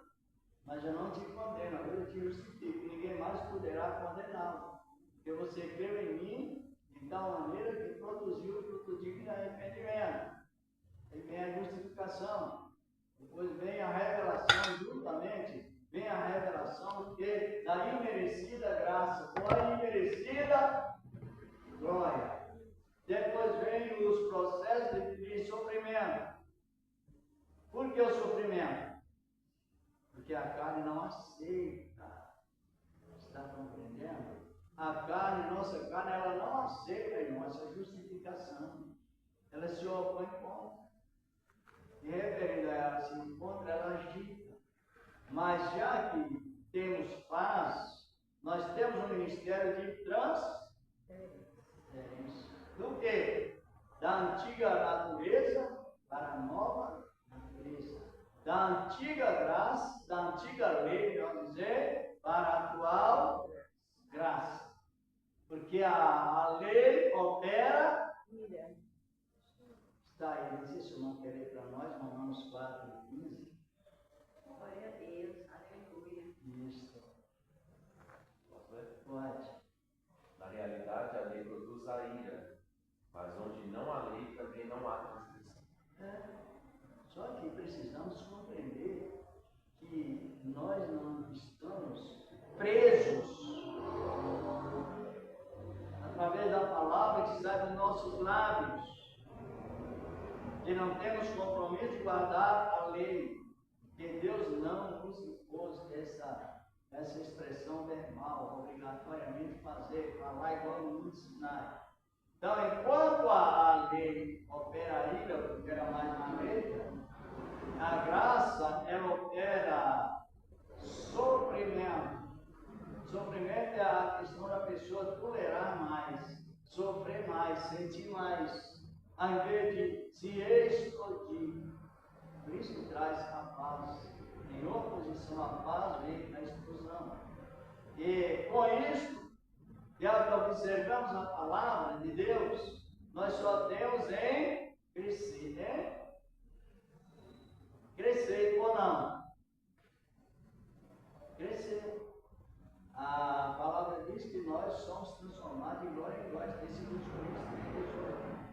mas eu não te condeno, eu te justifico. Ninguém mais poderá condená-lo. Porque você creu em mim de tal maneira que produziu o fruto digno de arrependimento. Aí vem a justificação. Depois vem a revelação, juntamente vem a revelação que da imerecida graça, com a imerecida glória. Depois vem os processos de sofrimento. Por que o sofrimento? Porque a carne não aceita. Está compreendendo? A carne, nossa carne, ela não aceita, irmão, essa justificação. Ela se opõe contra. E referendo a ela se encontra, ela agita. Mas já que temos paz, nós temos um ministério de transferência. Do que? Da antiga natureza para a nova natureza. Da antiga graça, da antiga lei, vamos dizer, para a atual graça. Porque a lei opera. Está aí, não sei se eu não querer para nós, Romanos 4:15. Glória a Deus, aleluia. Isso. Posso ver? Pode. Na realidade, a lei produz a ira, mas onde não há lei, também não há transgressão. temos compromisso de guardar a lei, que Deus não nos impôs essa expressão verbal, obrigatoriamente falar igual no Monte Sinai. Então, enquanto a lei opera ainda, porque era mais na letra, a graça, ela opera sofrimento. Sofrimento é a questão da pessoa tolerar mais, sofrer mais, sentir mais, ao invés de se explodir. Por isso que traz a paz. Em oposição à paz vem a explosão. E com isso, já que observamos a palavra de Deus, nós só temos em crescer, né? Crescer ou não? Crescer. A palavra diz que nós somos transformados de glória em glória. Esse último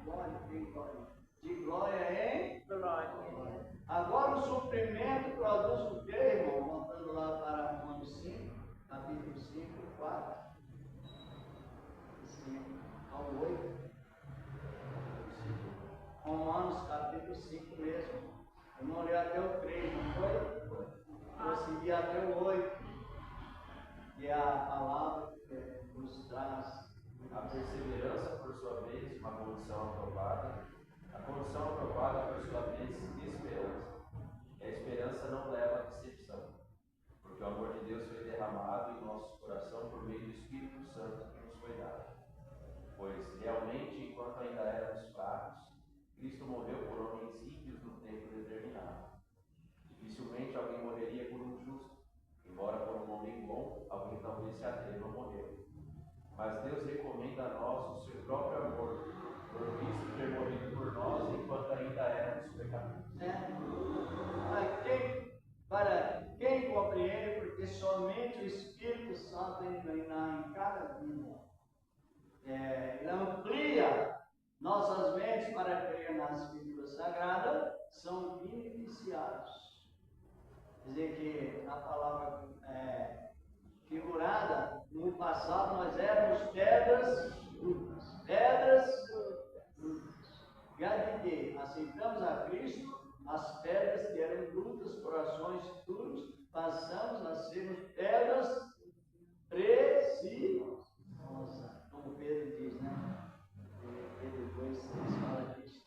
glória em glória. De glória em glória. Agora o sofrimento produz o quê, irmão? Voltando lá para Romanos 5, capítulo 5, 4. 5 ao 8. Romanos capítulo 5 mesmo. Eu não olhei até o 3, não foi? Eu segui até o 8. Que é a palavra que nos traz. A perseverança, por sua vez, uma condição aprovada. A condição aprovada, por sua vez, esperança. E a esperança não leva à decepção, porque o amor de Deus foi derramado em nosso coração por meio do Espírito Santo que nos foi dado. Pois, realmente, enquanto ainda éramos fracos, Cristo morreu por homens ímpios no tempo determinado. Dificilmente alguém morreria por um justo, embora por um homem bom, alguém talvez se atreva a morrer. Mas Deus recomenda a nós o seu próprio amor, por Cristo ter morrido por nós enquanto ainda éramos pecadores. Para quem compreende, porque somente o Espírito Santo entra em cada vida. Ele amplia nossas mentes para crer nas Escrituras Sagradas, são beneficiados. Quer dizer que a palavra figurada, no passado nós éramos pedras brutas. Pedras brutas. Já de que aceitamos a Cristo, as pedras que eram brutas, corações duros, passamos a sermos pedras preciosas. Como Pedro diz, né? Pedro 2,6 fala disso.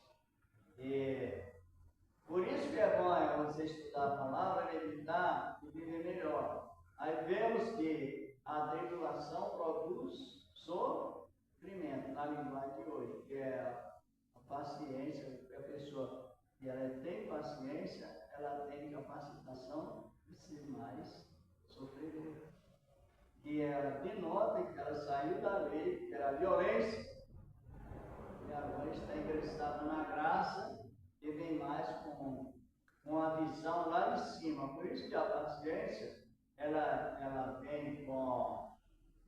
Por isso que é bom você estudar a palavra, meditar e viver melhor. Aí vemos que a tribulação produz sofrimento, na linguagem de hoje, que é a paciência, que a pessoa que ela tem paciência, ela tem capacitação de ser mais sofredora. E ela denota que ela saiu da lei, que era a violência, e agora está ingressada na graça e vem mais com a visão lá de cima. Por isso que a paciência, ela vem com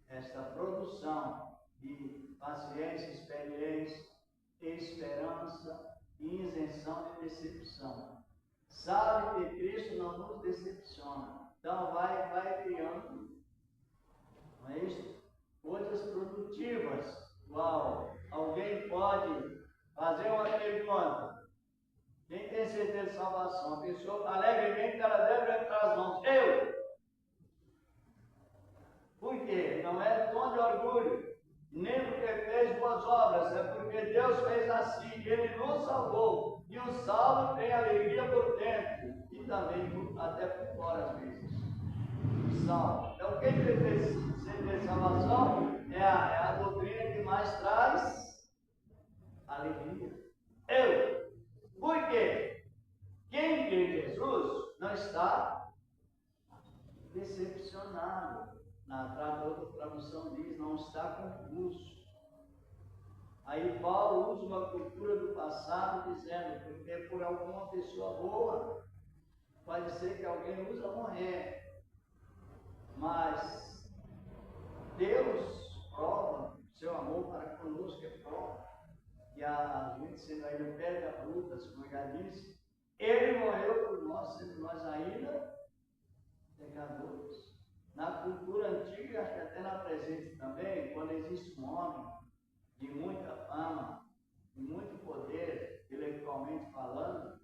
esta produção de paciência, experiência, esperança e isenção de decepção. Sabe que Cristo não nos decepciona. Então vai criando, não é isso? Coisas produtivas. Uau! Alguém pode fazer uma pergunta. Quem tem certeza de salvação? A pessoa alegremente ela deve entrar as mãos. Eu! Por quê? Não é tom de orgulho, nem porque fez boas obras, é porque Deus fez assim, Ele nos salvou. E o salvo tem alegria por dentro e também até por fora às vezes. O salvo. Então quem tem certeza de salvação é a doutrina que mais traz alegria. Eu. Por quê? Quem crê em Jesus não está decepcionado. Na outra tradução diz, não está confuso. Aí Paulo usa uma cultura do passado dizendo, porque por alguma pessoa boa, pode ser que alguém usa morrer. Mas Deus prova seu amor para conosco, é prova. E a gente sendo ainda pedra bruta, como já disse, Ele morreu por nós, sendo nós ainda pecadores. Na cultura antiga, acho que até na presente também, quando existe um homem de muita fama, de muito poder, intelectualmente falando,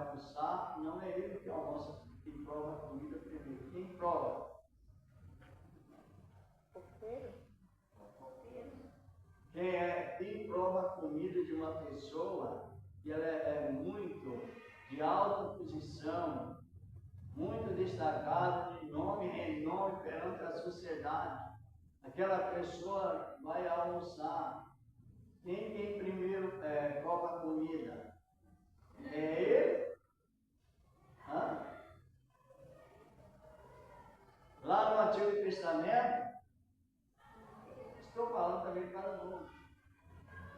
almoçar, não é ele que almoça, que prova a comida primeiro. Quem prova? Quem prova a comida de uma pessoa que ela é muito de alta posição, muito destacada em nome e renome perante a sociedade, aquela pessoa vai almoçar. Quem primeiro prova a comida? É ele? Hã? Lá no Antigo Testamento, estou falando também para o Novo.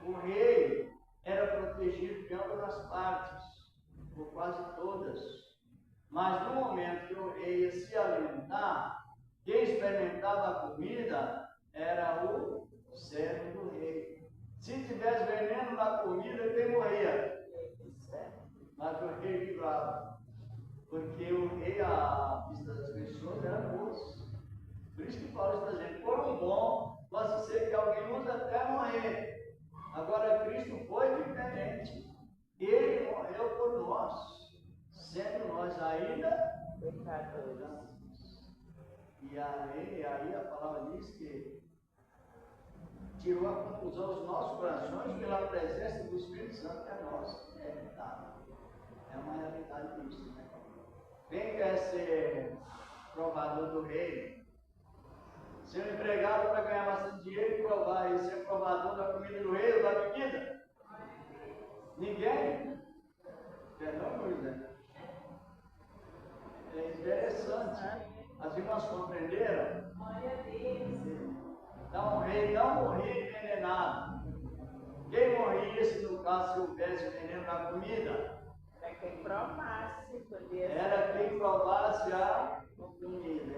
O rei era protegido de ambas as partes, por quase todas. Mas no momento que o rei ia se alimentar, quem experimentava a comida era o servo do rei. Se tivesse veneno na comida, quem morria? Mas o rei livrava. Porque o rei, à vista das pessoas, era moço. Por isso que Paulo está dizendo, por um bom, possa ser que alguém use até morrer. Agora, Cristo foi diferente. Ele morreu por nós, sendo nós ainda pecadores. E aí a palavra diz que tirou a conclusão dos nossos corações pela presença do Espírito Santo que é nossa. É uma realidade isso, né? Quem quer ser provador do reino? Ser empregado para ganhar bastante dinheiro e provar e ser provador da comida do rei ou da bebida? Ninguém? Perdão, Luiz, né? É interessante. As irmãs compreenderam? Então o rei não morria envenenado. Quem morria se no caso se houvesse veneno na comida? É quem provasse, podia ser. Era quem provasse a comida.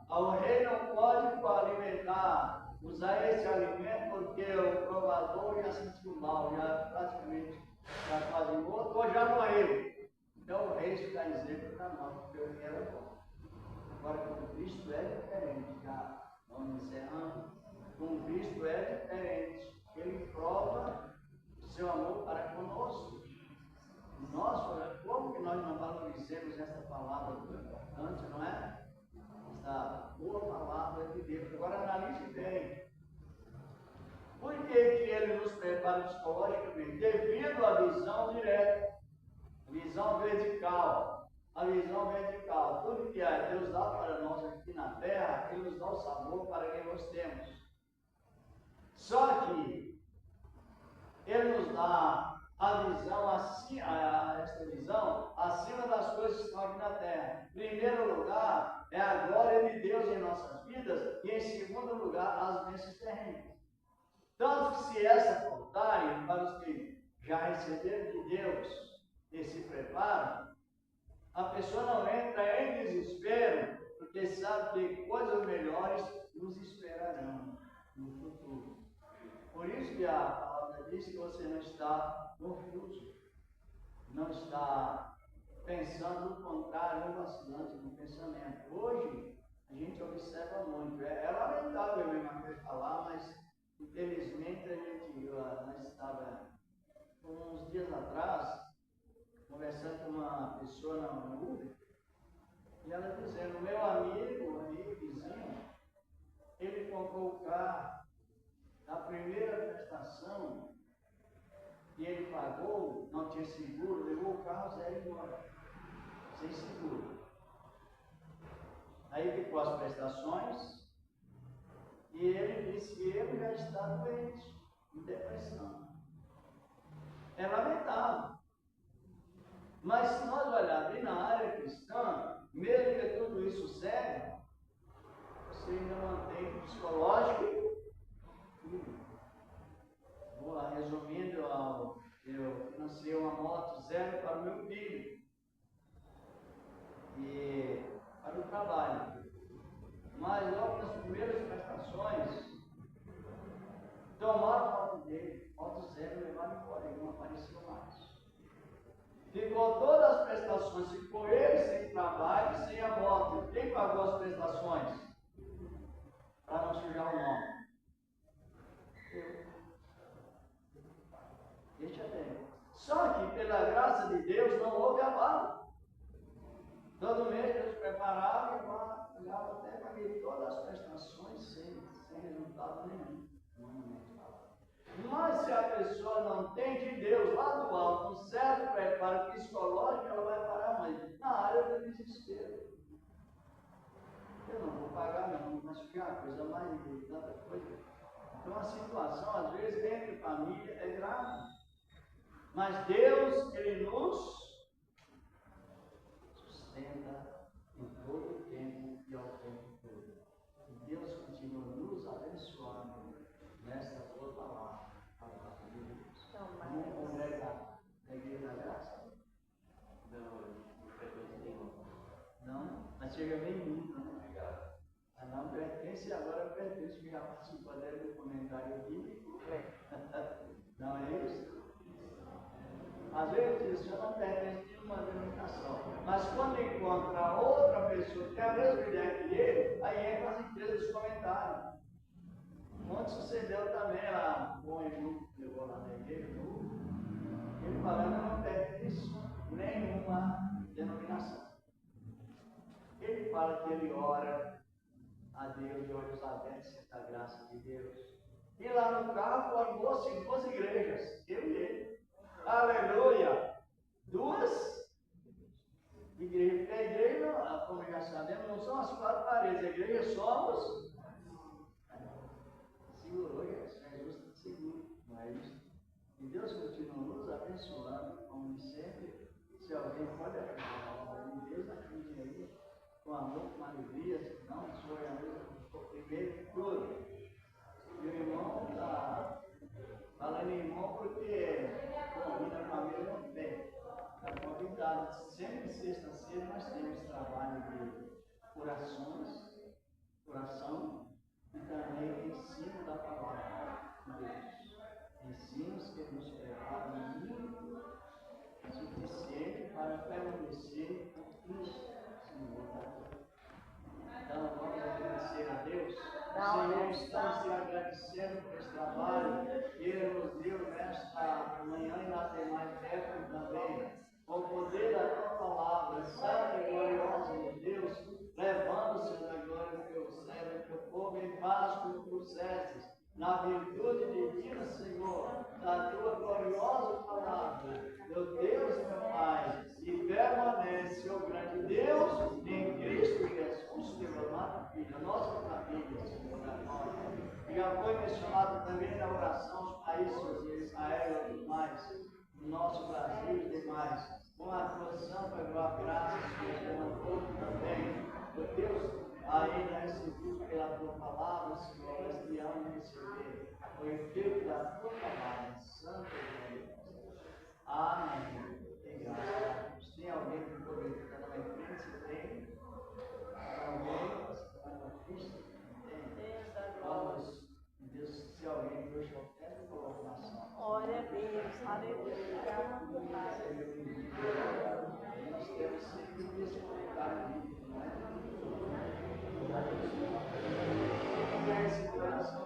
O rei não pode alimentar, usar esse alimento porque o provador já sentiu mal, já praticamente já quase morto ou já morreu. Então o rei está exemplo da morte, porque o rei era bom. Agora com Cristo é diferente, já vamos encerrando. Com Cristo é diferente. Ele prova o seu amor para conosco. Nossa, como que nós não valorizamos essa palavra tão importante, não é? Essa boa palavra de Deus. Agora analise bem. Por que ele nos prepara psicologicamente? Devido à visão direta, visão vertical. A visão vertical. Tudo que Deus dá para nós aqui na terra, Ele nos dá o sabor para quem nós temos. Só que Ele nos dá a visão esta visão acima das coisas que estão aqui na terra. Em primeiro lugar, é a glória de Deus em nossas vidas, e em segundo lugar, as bênçãos terrenas. Tanto que se essa faltarem para os que já receberam de Deus e se preparam, a pessoa não entra em desespero, porque sabe que coisas melhores nos esperarão no futuro. Por isso que a palavra diz que você não está confuso, não está pensando o contrário, vacilante no pensamento. Hoje, a gente observa muito. É lamentável mesmo a coisa falar, mas infelizmente nós estava uns dias atrás conversando com uma pessoa na Uber, e ela dizendo, meu amigo vizinho, ele comprou o carro na primeira prestação e ele pagou, não tinha seguro, levou o carro zero embora, sem seguro. Aí ficou as prestações e ele disse que ele já está doente, em depressão. É lamentável. Mas se nós olharmos na área cristã, mesmo que tudo isso serve, você ainda mantém o psicológico. Resumindo, eu financei uma moto zero para o meu filho e para o trabalho. Mas logo nas primeiras prestações, tomaram a moto dele, moto zero, levaram embora, ele não apareceu mais. Ficou todas as prestações, ficou ele sem trabalho, sem a moto. Quem pagou as prestações? Para não sujar o nome. Eu. Deixa bem. Só que, pela graça de Deus, não houve abalo. Todo mês Deus preparava e pagava até para todas as prestações sem resultado nenhum. Mas se a pessoa não tem de Deus lá do alto um certo preparo psicológico, ela vai parar onde? Na área do desespero. Eu não vou pagar não, mas fica uma coisa mais de tanta coisa. Então a situação, às vezes, dentro de família é grave. Mas Deus, Ele nos sustenta em todo o tempo e ao tempo todo. E Deus continua nos abençoando nesta boa palavra, a palavra de Deus. Vamos congregar na Igreja da Graça? Não frequência nenhuma. Não, mas chega bem muito, né? A não pertence, agora pertence, que já participou do comentário bíblico. Não é isso? Às vezes isso não pertence a nenhuma denominação. Mas quando encontra outra pessoa que tem a mesma ideia que ele, aí entra as empresas dos comentários. Ontem sucedeu também lá, um bom irmão que levou lá na igreja, ele falando que não pertence a nenhuma denominação. Ele fala que ele ora a Deus de olhos abertos, senta a graça de Deus. E lá no carro formou-se em 2 igrejas, eu e ele. Aleluia! 2 igrejas. Porque a igreja, como já sabemos, não são as 4 paredes, a igreja somos. Segurou, Jesus está seguro, não é isso? E Deus continua nos abençoando, como sempre. Se alguém pode acreditar na obra de Deus, acredite aí, com amor, com alegria, não sou a mesma, primeiro tudo. E o irmão está falando em irmão porque convida a família não bem. Está convidado. Sempre sexta-feira nós temos trabalho de oração e também ensino da palavra de Deus. Ensinos que nos preparam muito suficiente para permanecer com Cristo, Senhor. Então, vamos agradecer a Deus. Senhor, estamos te agradecendo por esse trabalho que Ele nos deu nesta manhã e na demais época também. Com o poder da tua palavra, santa e gloriosa de Deus, levando, Senhor, a glória do teu servo, do teu povo em paz como trouxestes, na virtude divina, Senhor, da tua gloriosa palavra. Meu Deus, meu Pai, e permanece, ó grande Deus, em Cristo Jesus, teu amado Filho, a nossa família, Senhor, da glória. E já foi mencionado também na oração os países de Israel e tudo mais, no nosso Brasil e demais, com a tua santa graça, Senhor, no povo também. Meu Deus, ainda recebido pela tua palavra, Senhor, nós te amamos receber o efeito da tua palavra, santa e gloriosa. Amém. Tem graça a Deus. Tem alguém que poderia ficar na minha frente? Se tem? Alguém? Cristo? Tem? Vamos, Deus, se alguém for chofer, coloque na ação. Glória a Deus, aleluia. Nós temos sempre esse comentário bíblico, não é? Esse coração